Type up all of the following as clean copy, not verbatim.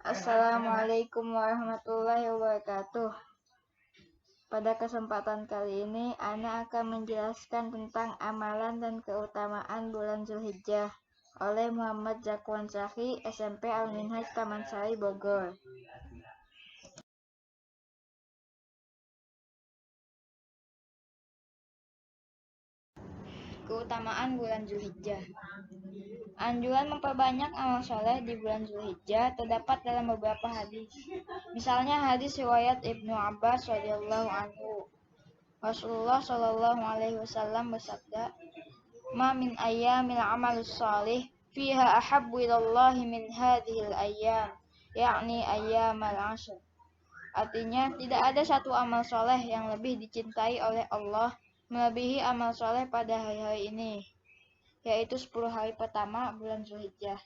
Assalamualaikum warahmatullahi wabarakatuh. Pada kesempatan kali ini, Ana akan menjelaskan tentang amalan dan keutamaan bulan Zulhijjah oleh Muhammad Zakwan Syahri, SMP Al-Minhaj Taman Sari, Bogor. Keutamaan bulan Zulhijjah. Anjuran memperbanyak amal soleh di bulan Zulhijjah terdapat dalam beberapa hadis. Misalnya hadis riwayat Ibnu Abbas radhiyallahu anhu. Rasulullah Shallallahu alaihi wasallam bersabda, "Ma min ayyamil amalus shalih fiha ahabbu ilallahi min hadhil ayyam, yakni ayyamal ashr." Artinya, tidak ada satu amal soleh yang lebih dicintai oleh Allah melebihi amal soleh pada hari-hari ini, yaitu 10 hari pertama bulan Zulhijjah.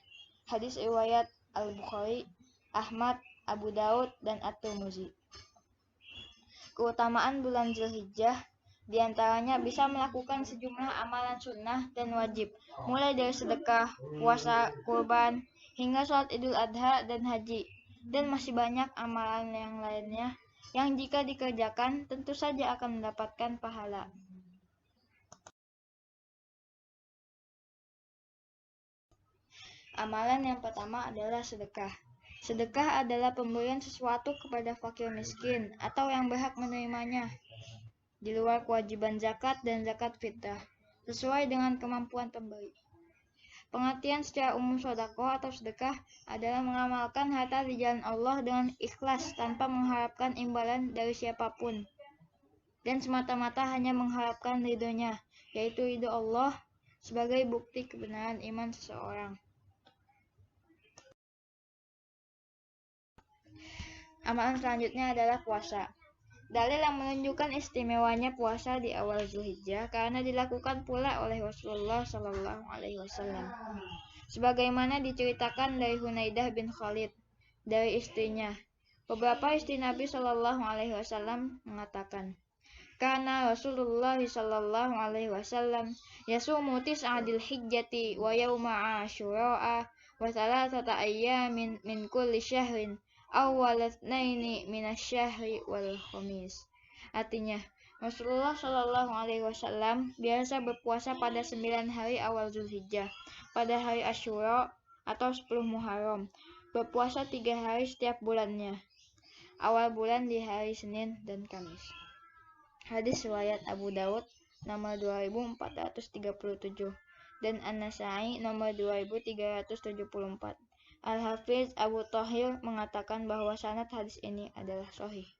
Hadis riwayat Al-Bukhari, Ahmad, Abu Daud, dan At-Tirmidzi. Keutamaan bulan Zulhijjah diantaranya bisa melakukan sejumlah amalan sunnah dan wajib, mulai dari sedekah, puasa, kurban, hingga sholat Idul Adha dan haji. Dan masih banyak amalan yang lainnya yang jika dikerjakan tentu saja akan mendapatkan pahala. Amalan yang pertama adalah sedekah. Sedekah adalah pemberian sesuatu kepada fakir miskin atau yang berhak menerimanya, di luar kewajiban zakat dan zakat fitrah, sesuai dengan kemampuan pemberi. Pengertian secara umum sedekah atau sedekah adalah mengamalkan harta di jalan Allah dengan ikhlas tanpa mengharapkan imbalan dari siapapun, dan semata-mata hanya mengharapkan ridhonya, yaitu ridho Allah sebagai bukti kebenaran iman seseorang. Amalan selanjutnya adalah puasa. Dalil yang menunjukkan istimewanya puasa di awal Zulhijjah karena dilakukan pula oleh Rasulullah Shallallahu alaihi wasallam. Sebagaimana diceritakan dari Hunaidah bin Khalid dari istrinya. Beberapa istri Nabi Shallallahu alaihi wasallam mengatakan, "Karena Rasulullah Shallallahu alaihi wasallam yasumu tis'adil hijjati wa yauma asyura wa thalathata ayyamin min kulli syahrin awwalatnaini minasyahri wal khamis." Artinya, Rasulullah Shallallahu alaihi wasallam biasa berpuasa pada 9 hari awal Zulhijjah, pada hari Asyura atau 10 Muharram, berpuasa 3 hari setiap bulannya, awal bulan di hari Senin dan Kamis. Hadis riwayat Abu Daud nomor 2437 dan An-Nasa'i nomor 2374. Al-Hafiz Abu Thahir mengatakan bahwa sanad hadis ini adalah sahih.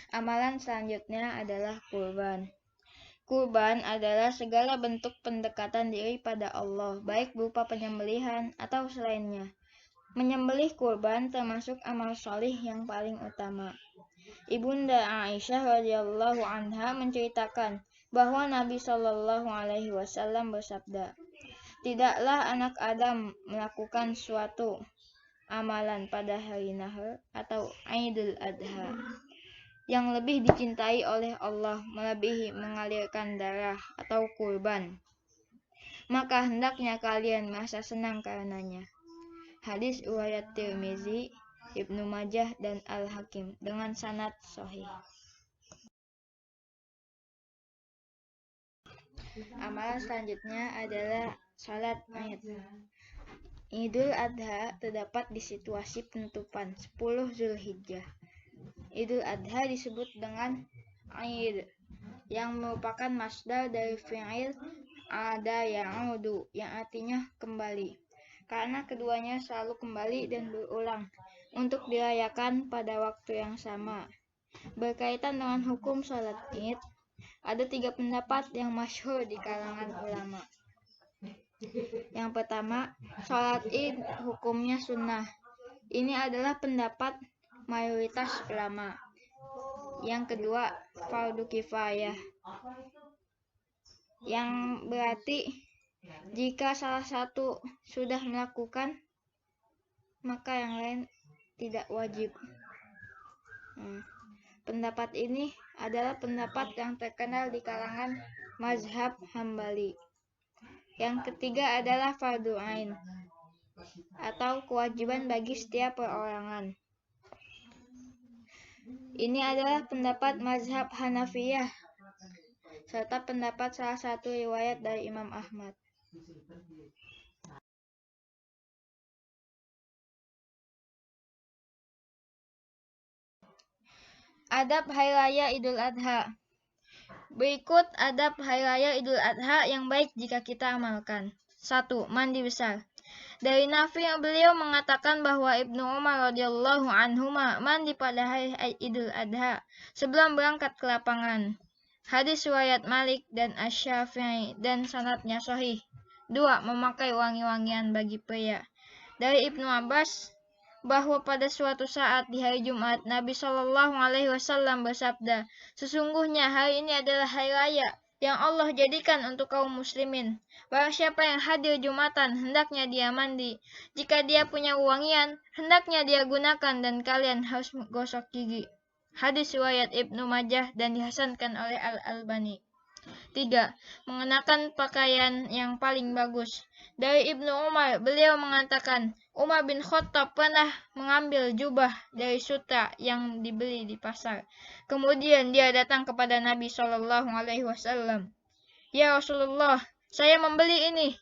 Amalan selanjutnya adalah kurban. Kurban adalah segala bentuk pendekatan diri pada Allah, baik berupa penyembelihan atau selainnya. Menyembelih kurban termasuk amal sholih yang paling utama. Ibunda Aisyah radhiyallahu anha menceritakan bahwa Nabi Shallallahu alaihi wasallam bersabda, "Tidaklah anak Adam melakukan suatu amalan pada hari Nahr atau Idul Adha yang lebih dicintai oleh Allah melebihi mengalirkan darah atau kurban. Maka hendaknya kalian merasa senang karenanya." Hadis riwayat Tirmizi, Ibnu Majah, dan Al-Hakim dengan sanad sahih. Amalan selanjutnya adalah salat Id. Idul Adha terdapat di situasi penutupan 10 Zulhijjah. Idul Adha disebut dengan Aid, yang merupakan masdar dari fi'il ada ya'udu, yang artinya kembali, karena keduanya selalu kembali dan berulang untuk dirayakan pada waktu yang sama. Berkaitan dengan hukum salat Id, ada 3 pendapat yang masyhur di kalangan ulama. Yang pertama, salat Id hukumnya sunnah. Ini adalah pendapat mayoritas ulama. Yang kedua, fardu kifayah, yang berarti jika salah satu sudah melakukan, maka yang lain tidak wajib. Pendapat ini adalah pendapat yang terkenal di kalangan mazhab Hambali. Yang ketiga adalah fardu ain atau kewajiban bagi setiap perorangan. Ini adalah pendapat mazhab Hanafiyah serta pendapat salah satu riwayat dari Imam Ahmad. Adab Hari Raya Idul Adha. Berikut adab Hari Raya Idul Adha yang baik jika kita amalkan. 1. Mandi besar. Dari Nafi beliau mengatakan bahwa Ibnu Umar radhiyallahu anhuma mandi pada hari Idul Adha sebelum berangkat ke lapangan. Hadis riwayat Malik dan Asy-Syafi'i dan sanadnya sahih. 2. Memakai wangi-wangian bagi pria. Dari Ibnu Abbas bahwa pada suatu saat di hari Jumat Nabi Shallallahu Alaihi Wasallam bersabda, sesungguhnya hari ini adalah hari raya yang Allah jadikan untuk kaum muslimin. Barang siapa yang hadir Jumatan, hendaknya dia mandi. Jika dia punya wangian, hendaknya dia gunakan dan kalian harus gosok gigi. Hadis riwayat Ibnu Majah dan dihasankan oleh Al-Albani. 3. Mengenakan pakaian yang paling bagus. Dari Ibnu Umar, beliau mengatakan, Umar bin Khattab pernah mengambil jubah dari sutra yang dibeli di pasar. Kemudian dia datang kepada Nabi SAW. Ya Rasulullah, saya membeli ini,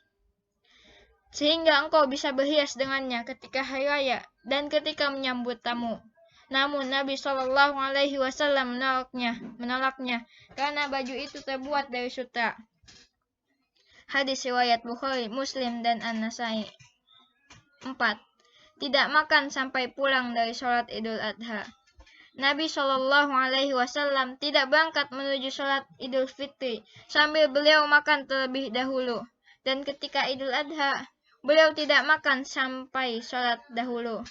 sehingga engkau bisa berhias dengannya ketika hari raya dan ketika menyambut tamu. Namun Nabi SAW menolaknya karena baju itu terbuat dari sutra. Hadis riwayat Bukhari, Muslim dan An-Nasai. 4. Tidak makan sampai pulang dari sholat Idul Adha. Nabi SAW tidak berangkat menuju sholat Idul Fitri sambil beliau makan terlebih dahulu. Dan ketika Idul Adha, beliau tidak makan sampai sholat dahulu.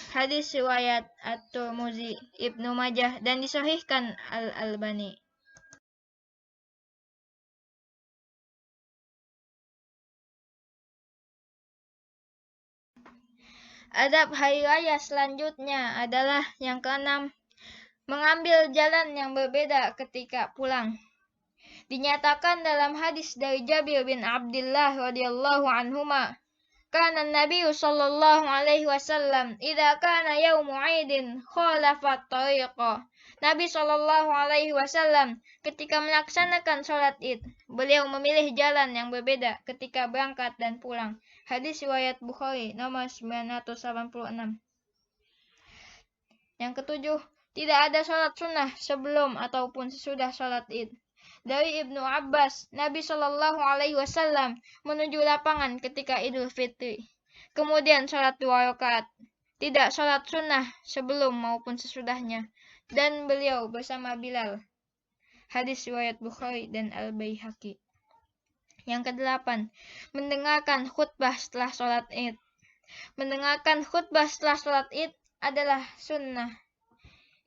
Hadis riwayat At-Tirmidzi, Ibnu Majah dan disahihkan Al-Albani. Adab hari raya selanjutnya adalah yang keenam, mengambil jalan yang berbeda ketika pulang. Dinyatakan dalam hadis dari Jabir bin Abdullah radhiyallahu anhuma, kana Nabi sallallahu alaihi wasallam idza kana yaumu 'aidin khalafa tariqa. Nabi sallallahu alaihi wasallam ketika melaksanakan salat Id, beliau memilih jalan yang berbeda ketika berangkat dan pulang. Hadis riwayat Bukhari nomor 986. Yang ketujuh, tidak ada salat sunnah sebelum ataupun sesudah salat Id. Dari Ibnu Abbas, Nabi Shallallahu Alaihi Wasallam menuju lapangan ketika Idul Fitri. Kemudian salat 2 rakaat. Tidak salat sunnah sebelum maupun sesudahnya. Dan beliau bersama Bilal. Hadis riwayat Bukhari dan Al-Baihaqi. Yang kedelapan, mendengarkan khutbah setelah salat Id. Mendengarkan khutbah setelah salat Id adalah sunnah.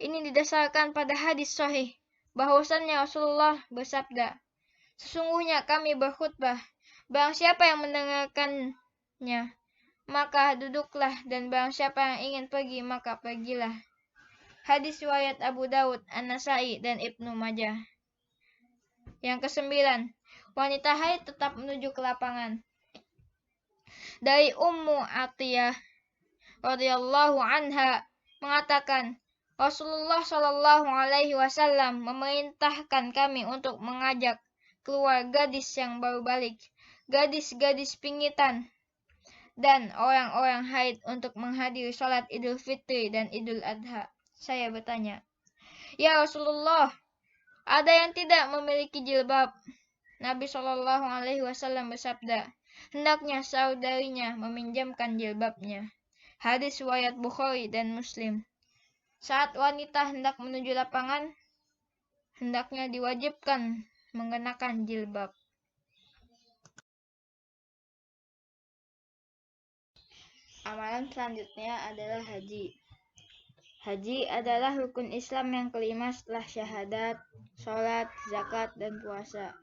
Ini didasarkan pada hadis sahih bahwasannya Rasulullah bersabda, sesungguhnya kami berkhutbah, barang siapa yang mendengarkannya, maka duduklah, dan barang siapa yang ingin pergi, maka pergilah. Hadis riwayat Abu Daud, An-Nasai, dan Ibnu Majah. Yang kesembilan, wanita haid tetap menuju ke lapangan. Dari Ummu Atiyah radhiyallahu anha mengatakan, Rasulullah Shallallahu Alaihi Wasallam memerintahkan kami untuk mengajak keluar gadis yang baru balik, gadis-gadis pingitan, dan orang-orang haid untuk menghadiri sholat Idul Fitri dan Idul Adha. Saya bertanya, ya Rasulullah, ada yang tidak memiliki jilbab? Nabi Shallallahu Alaihi Wasallam bersabda, hendaknya saudarinya meminjamkan jilbabnya. Hadis riwayat Bukhari dan Muslim. Saat wanita hendak menuju lapangan, hendaknya diwajibkan mengenakan jilbab. Amalan selanjutnya adalah haji. Haji adalah rukun Islam yang kelima setelah syahadat, sholat, zakat, dan puasa.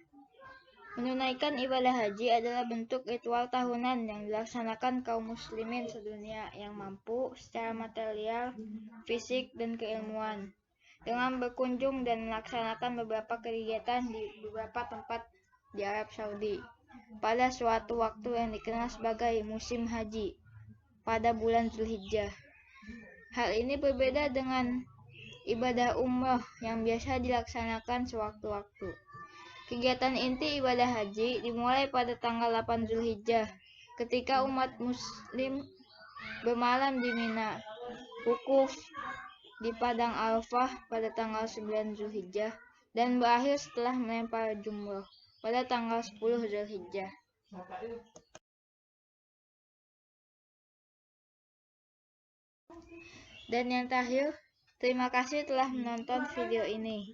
Menunaikan ibadah haji adalah bentuk ritual tahunan yang dilaksanakan kaum muslimin sedunia yang mampu secara material, fisik, dan keilmuan, dengan berkunjung dan melaksanakan beberapa kegiatan di beberapa tempat di Arab Saudi. pada suatu waktu yang dikenal sebagai musim haji pada bulan Zulhijjah. Hal ini berbeda dengan ibadah umrah yang biasa dilaksanakan sewaktu-waktu. Kegiatan inti ibadah haji dimulai pada tanggal 8 Zulhijjah ketika umat muslim bermalam di Mina, wukuf di Padang Arafah pada tanggal 9 Zulhijjah, dan berakhir setelah melempar jumroh pada tanggal 10 Zulhijjah. Dan yang terakhir, terima kasih telah menonton video ini.